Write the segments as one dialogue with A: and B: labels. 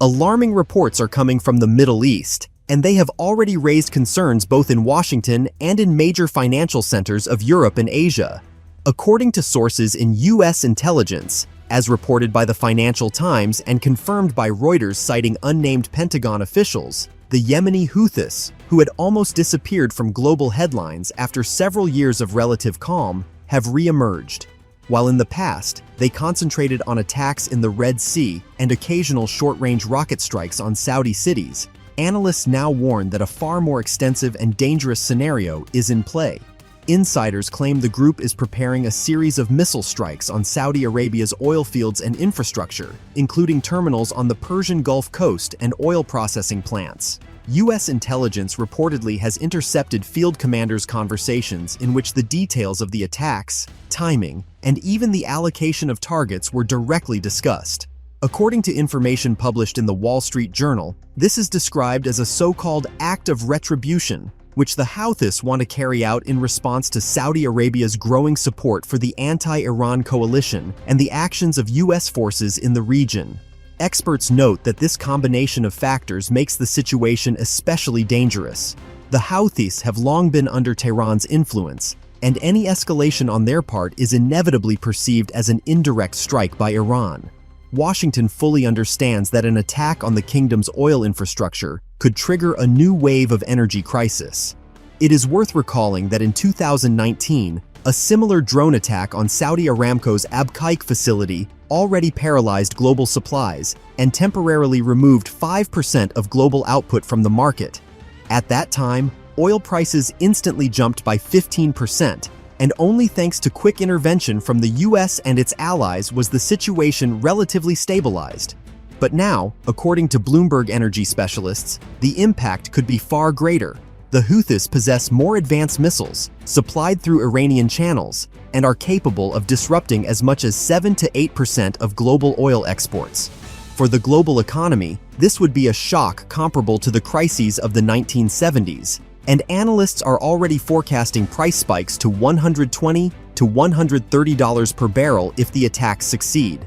A: Alarming reports are coming from the Middle East, and they have already raised concerns both in Washington and in major financial centers of Europe and Asia. According to sources in U.S. intelligence, as reported by the Financial Times and confirmed by Reuters citing unnamed Pentagon officials, the Yemeni Houthis, who had almost disappeared from global headlines after several years of relative calm, have re-emerged. While in the past, they concentrated on attacks in the Red Sea and occasional short-range rocket strikes on Saudi cities, analysts now warn that a far more extensive and dangerous scenario is in play. Insiders claim the group is preparing a series of missile strikes on Saudi Arabia's oil fields and infrastructure, including terminals on the Persian Gulf Coast and oil processing plants. U.S. intelligence reportedly has intercepted field commanders' conversations in which the details of the attacks, timing, and even the allocation of targets were directly discussed. According to information published in the Wall Street Journal, this is described as a so-called act of retribution, which the Houthis want to carry out in response to Saudi Arabia's growing support for the anti-Iran coalition and the actions of U.S. forces in the region. Experts note that this combination of factors makes the situation especially dangerous. The Houthis have long been under Tehran's influence, and any escalation on their part is inevitably perceived as an indirect strike by Iran. Washington fully understands that an attack on the kingdom's oil infrastructure could trigger a new wave of energy crisis. It is worth recalling that in 2019, a similar drone attack on Saudi Aramco's Abqaiq facility already paralyzed global supplies and temporarily removed 5% of global output from the market. At that time, oil prices instantly jumped by 15%, and only thanks to quick intervention from the US and its allies was the situation relatively stabilized. But now, according to Bloomberg energy specialists, the impact could be far greater. The Houthis possess more advanced missiles, supplied through Iranian channels, and are capable of disrupting as much as 7 to 8% of global oil exports. For the global economy, this would be a shock comparable to the crises of the 1970s, and analysts are already forecasting price spikes to $120 to $130 per barrel if the attacks succeed.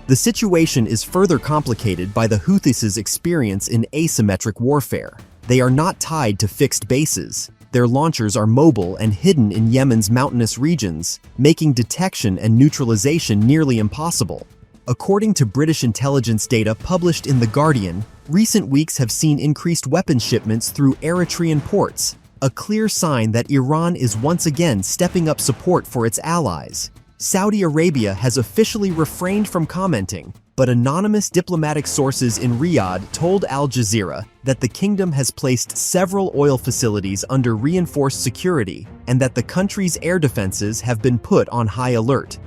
A: The situation is further complicated by the Houthis' experience in asymmetric warfare. They are not tied to fixed bases. Their launchers are mobile and hidden in Yemen's mountainous regions, making detection and neutralization nearly impossible. According to British intelligence data published in The Guardian, recent weeks have seen increased weapons shipments through Eritrean ports, a clear sign that Iran is once again stepping up support for its allies. Saudi Arabia has officially refrained from commenting, but anonymous diplomatic sources in Riyadh told Al Jazeera that the kingdom has placed several oil facilities under reinforced security and that the country's air defenses have been put on high alert.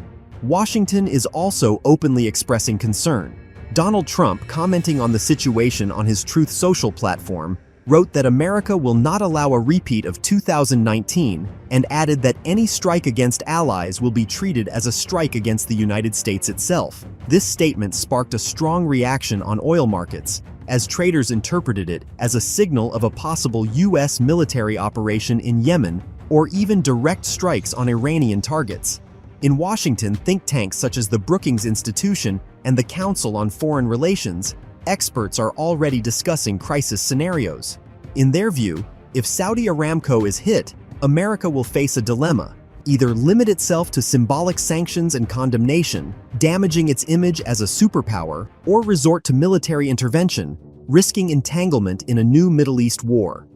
A: Washington is also openly expressing concern. Donald Trump, commenting on the situation on his Truth Social platform, wrote that America will not allow a repeat of 2019 and added that any strike against allies will be treated as a strike against the United States itself. This statement sparked a strong reaction on oil markets, as traders interpreted it as a signal of a possible U.S. military operation in Yemen or even direct strikes on Iranian targets. In Washington, think tanks such as the Brookings Institution and the Council on Foreign Relations, experts are already discussing crisis scenarios. In their view, if Saudi Aramco is hit, America will face a dilemma: either limit itself to symbolic sanctions and condemnation, damaging its image as a superpower, or resort to military intervention, risking entanglement in a new Middle East war.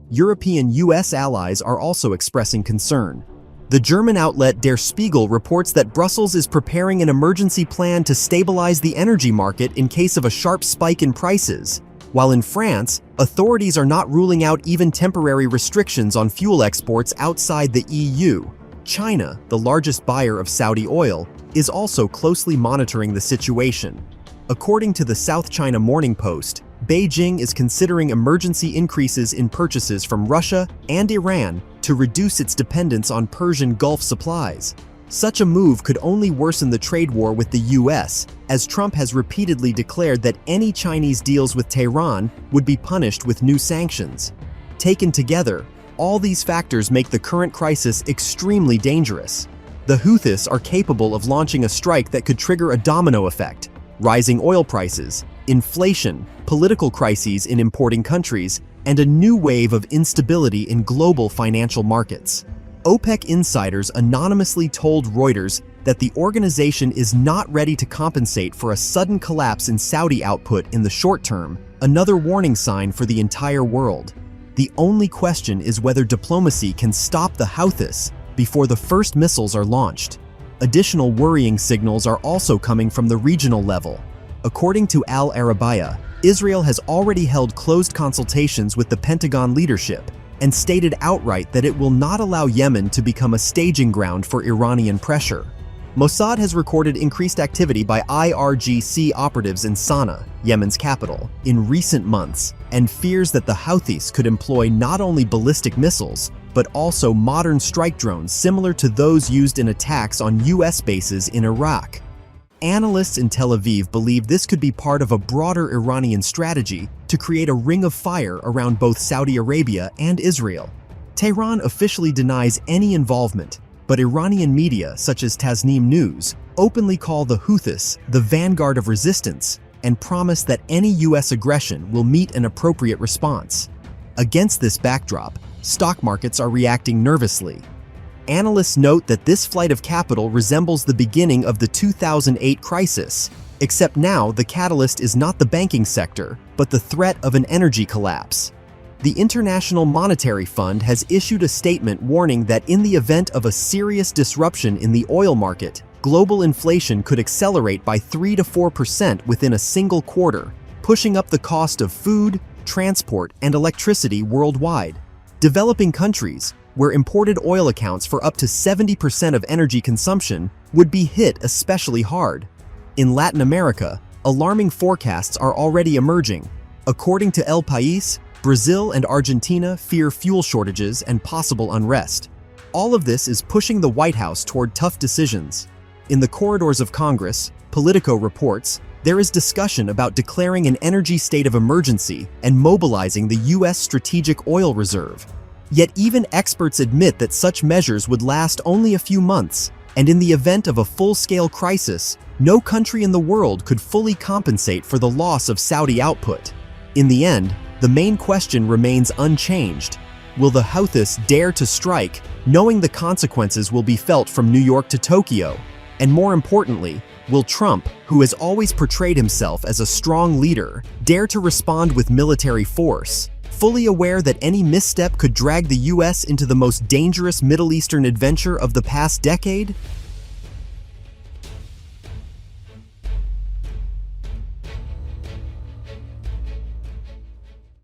A: European U.S. allies are also expressing concern. The German outlet Der Spiegel reports that Brussels is preparing an emergency plan to stabilize the energy market in case of a sharp spike in prices, while in France, authorities are not ruling out even temporary restrictions on fuel exports outside the EU. China, the largest buyer of Saudi oil, is also closely monitoring the situation. According to the South China Morning Post, Beijing is considering emergency increases in purchases from Russia and Iran to reduce its dependence on Persian Gulf supplies. Such a move could only worsen the trade war with the US, as Trump has repeatedly declared that any Chinese deals with Tehran would be punished with new sanctions. Taken together, all these factors make the current crisis extremely dangerous. The Houthis are capable of launching a strike that could trigger a domino effect: rising oil prices, inflation, political crises in importing countries, and a new wave of instability in global financial markets. OPEC insiders anonymously told Reuters that the organization is not ready to compensate for a sudden collapse in Saudi output in the short term, another warning sign for the entire world. The only question is whether diplomacy can stop the Houthis before the first missiles are launched. Additional worrying signals are also coming from the regional level. According to Al Arabiya, Israel has already held closed consultations with the Pentagon leadership and stated outright that it will not allow Yemen to become a staging ground for Iranian pressure. Mossad has recorded increased activity by IRGC operatives in Sana'a, Yemen's capital, in recent months, and fears that the Houthis could employ not only ballistic missiles, but also modern strike drones similar to those used in attacks on US bases in Iraq. Analysts in Tel Aviv believe this could be part of a broader Iranian strategy to create a ring of fire around both Saudi Arabia and Israel. Tehran officially denies any involvement, but Iranian media such as Tasnim News openly call the Houthis the vanguard of resistance and promise that any US aggression will meet an appropriate response. Against this backdrop, stock markets are reacting nervously. Analysts note that this flight of capital resembles the beginning of the 2008 crisis, except now the catalyst is not the banking sector, but the threat of an energy collapse. The International Monetary Fund has issued a statement warning that in the event of a serious disruption in the oil market, global inflation could accelerate by 3 to 4% within a single quarter, pushing up the cost of food, transport, and electricity worldwide. Developing countries, where imported oil accounts for up to 70% of energy consumption, would be hit especially hard. In Latin America, alarming forecasts are already emerging. According to El País, Brazil and Argentina fear fuel shortages and possible unrest. All of this is pushing the White House toward tough decisions. In the corridors of Congress, Politico reports, there is discussion about declaring an energy state of emergency and mobilizing the U.S. Strategic Oil Reserve. Yet even experts admit that such measures would last only a few months, and in the event of a full-scale crisis, no country in the world could fully compensate for the loss of Saudi output. In the end, the main question remains unchanged. Will the Houthis dare to strike, knowing the consequences will be felt from New York to Tokyo? And more importantly, will Trump, who has always portrayed himself as a strong leader, dare to respond with military force, fully aware that any misstep could drag the US into the most dangerous Middle Eastern adventure of the past decade?